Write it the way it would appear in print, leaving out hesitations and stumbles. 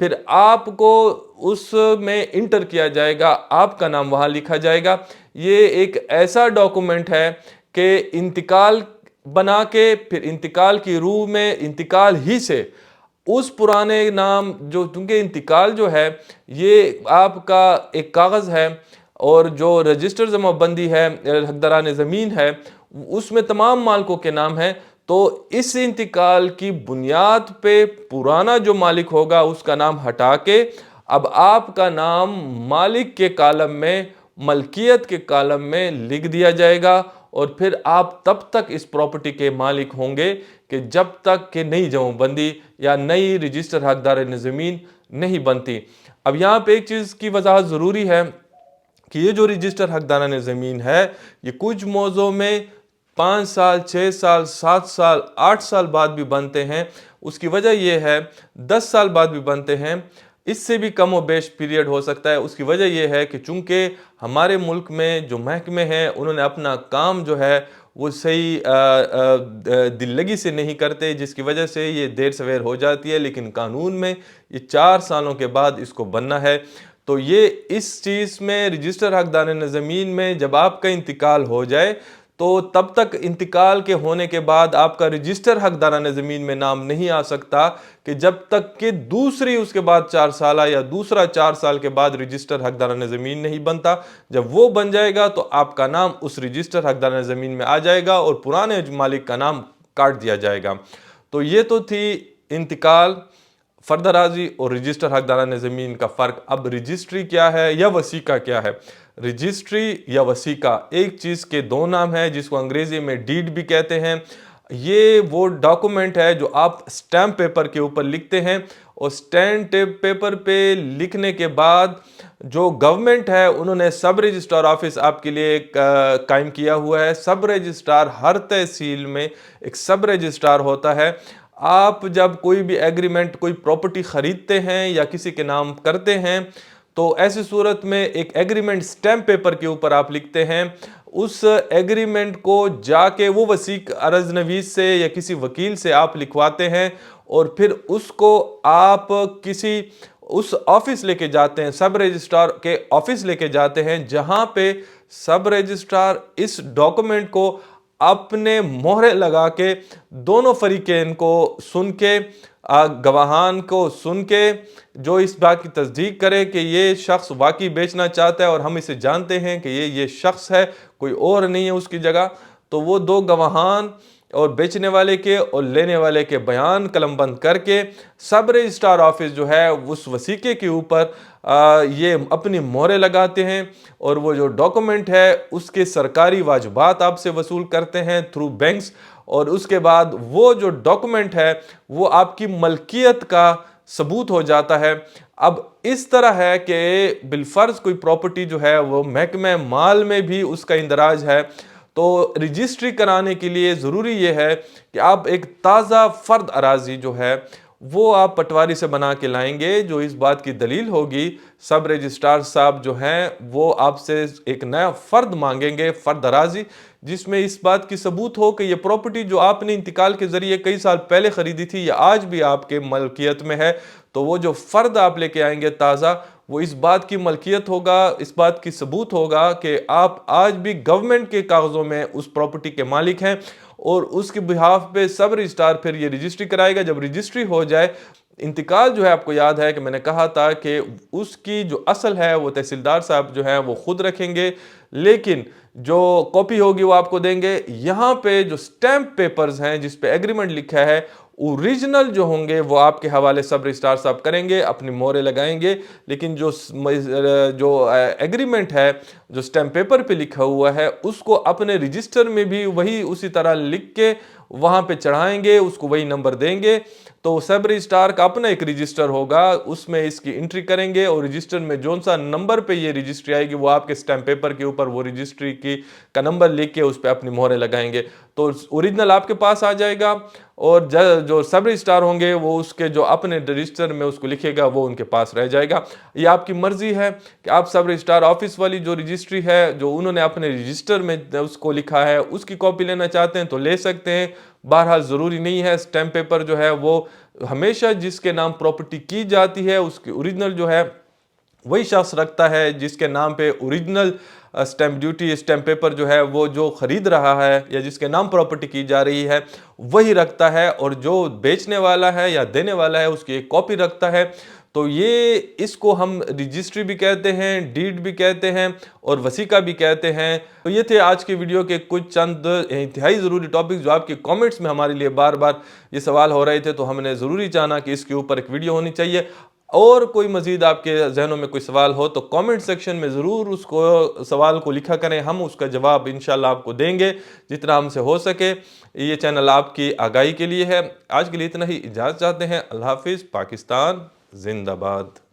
پھر آپ کو اس میں انٹر کیا جائے گا، آپ کا نام وہاں لکھا جائے گا۔ یہ ایک ایسا ڈاکومنٹ ہے کہ انتقال بنا کے پھر انتقال کی روح میں انتقال ہی سے اس پرانے نام جو، کیونکہ انتقال جو ہے یہ آپ کا ایک کاغذ ہے، اور جو رجسٹر جمع بندی ہے حقداران زمین ہے اس میں تمام مالکوں کے نام ہیں، تو اس انتقال کی بنیاد پہ پرانا جو مالک ہوگا اس کا نام ہٹا کے اب آپ کا نام مالک کے کالم میں، ملکیت کے کالم میں لکھ دیا جائے گا، اور پھر آپ تب تک اس پراپرٹی کے مالک ہوں گے کہ جب تک کہ نئی جمع بندی یا نئی رجسٹر حقداران زمین نہیں بنتی۔ اب یہاں پہ ایک چیز کی وضاحت ضروری ہے کہ یہ جو رجسٹر حقداران زمین ہے یہ کچھ موضوع میں 5 سال، 6 سال، 7 سال، 8 سال بعد بھی بنتے ہیں۔ اس کی وجہ یہ ہے 10 سال بعد بھی بنتے ہیں، اس سے بھی کم و بیش پیریڈ ہو سکتا ہے۔ اس کی وجہ یہ ہے کہ چونکہ ہمارے ملک میں جو محکمے ہیں انہوں نے اپنا کام جو ہے وہ صحیح دل لگی سے نہیں کرتے، جس کی وجہ سے یہ دیر سویر ہو جاتی ہے، لیکن قانون میں یہ 4 سالوں کے بعد اس کو بننا ہے۔ تو یہ اس چیز میں رجسٹر حقداران زمین میں جب آپ کا انتقال ہو جائے تو تب تک انتقال کے ہونے کے بعد آپ کا رجسٹر حقداران زمین میں نام نہیں آ سکتا کہ جب تک کہ دوسری اس کے بعد 4 سالہ یا دوسرا 4 سال کے بعد رجسٹر حقداران زمین نہیں بنتا۔ جب وہ بن جائے گا تو آپ کا نام اس رجسٹر حقداران زمین میں آ جائے گا اور پرانے مالک کا نام کاٹ دیا جائے گا۔ تو یہ تو تھی انتقال، فرد اراضی اور رجسٹر حقداران زمین کا فرق۔ اب رجسٹری کیا ہے یا وثیقہ کیا ہے؟ رجسٹری یا وثیقہ ایک چیز کے دو نام ہیں، جس کو انگریزی میں ڈیڈ بھی کہتے ہیں۔ یہ وہ ڈاکومنٹ ہے جو آپ سٹیمپ پیپر کے اوپر لکھتے ہیں، اور سٹیمپ پیپر پہ لکھنے کے بعد جو گورنمنٹ ہے انہوں نے سب رجسٹرار آفس آپ کے لیے قائم کیا ہوا ہے۔ سب رجسٹرار، ہر تحصیل میں ایک سب رجسٹرار ہوتا ہے۔ آپ جب کوئی بھی ایگریمنٹ، کوئی پراپرٹی خریدتے ہیں یا کسی کے نام کرتے ہیں تو ایسی صورت میں ایک ایگریمنٹ سٹیمپ پیپر کے اوپر آپ لکھتے ہیں، اس ایگریمنٹ کو جا کے وہ وثیق عرض نویس سے یا کسی وکیل سے آپ لکھواتے ہیں، اور پھر اس کو آپ کسی اس آفس لے کے جاتے ہیں، سب رجسٹرار کے آفس لے کے جاتے ہیں، جہاں پہ سب رجسٹرار اس ڈاکومنٹ کو اپنے مہرے لگا کے دونوں فریقین کو سن کے، گواہان کو سن کے، جو اس بات کی تصدیق کرے کہ یہ شخص واقعی بیچنا چاہتا ہے اور ہم اسے جانتے ہیں کہ یہ شخص ہے، کوئی اور نہیں ہے اس کی جگہ، تو وہ دو گواہان اور بیچنے والے کے اور لینے والے کے بیان قلم بند کر کے سب رجسٹرار آفس جو ہے اس وثیقے کے اوپر یہ اپنی مہرے لگاتے ہیں، اور وہ جو ڈاکومنٹ ہے اس کے سرکاری واجبات آپ سے وصول کرتے ہیں تھرو بینکس، اور اس کے بعد وہ جو ڈاکومنٹ ہے وہ آپ کی ملکیت کا ثبوت ہو جاتا ہے۔ اب اس طرح ہے کہ بالفرض کوئی پراپرٹی جو ہے وہ محکمہ مال میں بھی اس کا اندراج ہے، تو رجسٹری کرانے کے لیے ضروری یہ ہے کہ آپ ایک تازہ فرد اراضی جو ہے وہ آپ پٹواری سے بنا کے لائیں گے، جو اس بات کی دلیل ہوگی سب رجسٹرار صاحب جو ہیں وہ آپ سے ایک نیا فرد مانگیں گے، فرد اراضی، جس میں اس بات کی ثبوت ہو کہ یہ پراپرٹی جو آپ نے انتقال کے ذریعے کئی سال پہلے خریدی تھی یہ آج بھی آپ کے ملکیت میں ہے۔ تو وہ جو فرد آپ لے کے آئیں گے تازہ، وہ اس بات کی ملکیت ہوگا، اس بات کی ثبوت ہوگا کہ آپ آج بھی گورنمنٹ کے کاغذوں میں اس پراپرٹی کے مالک ہیں، اور اس کے بہاف پہ سب رجسٹرار پھر یہ رجسٹری کرائے گا۔ جب رجسٹری ہو جائے، انتقال جو ہے آپ کو یاد ہے کہ میں نے کہا تھا کہ اس کی جو اصل ہے وہ تحصیلدار صاحب جو ہے وہ خود رکھیں گے، لیکن جو کاپی ہوگی وہ آپ کو دیں گے۔ یہاں پہ جو سٹیمپ پیپرز ہیں جس پہ ایگریمنٹ لکھا ہے، اوریجنل جو ہوں گے وہ آپ کے حوالے سب رجسٹرار صاحب کریں گے، اپنی مہرے لگائیں گے، لیکن جو ایگریمنٹ ہے جو سٹیمپ پیپر پہ لکھا ہوا ہے اس کو اپنے رجسٹر میں بھی وہی اسی طرح لکھ کے وہاں پہ چڑھائیں گے، اس کو وہی نمبر دیں گے۔ تو سب رجسٹرار کا اپنا ایک رجسٹر ہوگا، اس میں اس کی انٹری کریں گے، اور رجسٹر میں جون سا نمبر پہ یہ رجسٹری آئے گی وہ آپ کے سٹیمپ پیپر کے اوپر وہ رجسٹری کا نمبر لکھ کے اس پہ اپنی مہرے لگائیں گے، تو اوریجنل آپ کے پاس آ جائے گا، اور جو سب رجسٹرار ہوں گے وہ اس کے جو اپنے رجسٹر میں اس کو لکھے گا وہ ان کے پاس رہ جائے گا۔ یہ آپ کی مرضی ہے کہ آپ سب رجسٹرار آفس والی جو رجسٹری ہے جو انہوں نے اپنے رجسٹر میں اس کو لکھا ہے اس کی کاپی لینا چاہتے ہیں تو لے سکتے ہیں، بہرحال ضروری نہیں ہے اسٹیمپ پیپر جو ہے وہ ہمیشہ جس کے نام پراپرٹی کی جاتی ہے اس کی اوریجنل جو ہے وہی شخص رکھتا ہے جس کے نام پہ original stamp duty stamp paper جو ہے وہ جو خرید رہا ہے یا جس کے نام پراپرٹی کی جا رہی ہے وہی رکھتا ہے، اور جو بیچنے والا ہے یا دینے والا ہے اس کی ایک کاپی رکھتا ہے۔ تو یہ اس کو ہم رجسٹری بھی کہتے ہیں، ڈیڈ بھی کہتے ہیں اور وثیقہ بھی کہتے ہیں۔ تو یہ تھے آج کی ویڈیو کے کچھ چند انتہائی ضروری ٹاپکس جو آپ کے کامنٹس میں ہمارے لیے بار بار یہ سوال ہو رہے تھے، تو ہم نے ضروری جانا کہ اس کے اوپر ایک ویڈیو ہونی چاہیے۔ اور کوئی مزید آپ کے ذہنوں میں کوئی سوال ہو تو کامنٹ سیکشن میں ضرور اس کو سوال کو لکھا کریں، ہم اس کا جواب انشاءاللہ آپ کو دیں گے جتنا ہم سے ہو سکے۔ یہ چینل آپ کی آگاہی کے لیے ہے۔ آج کے لیے اتنا ہی، اجازت چاہتے ہیں۔ اللہ حافظ۔ پاکستان زندہ باد۔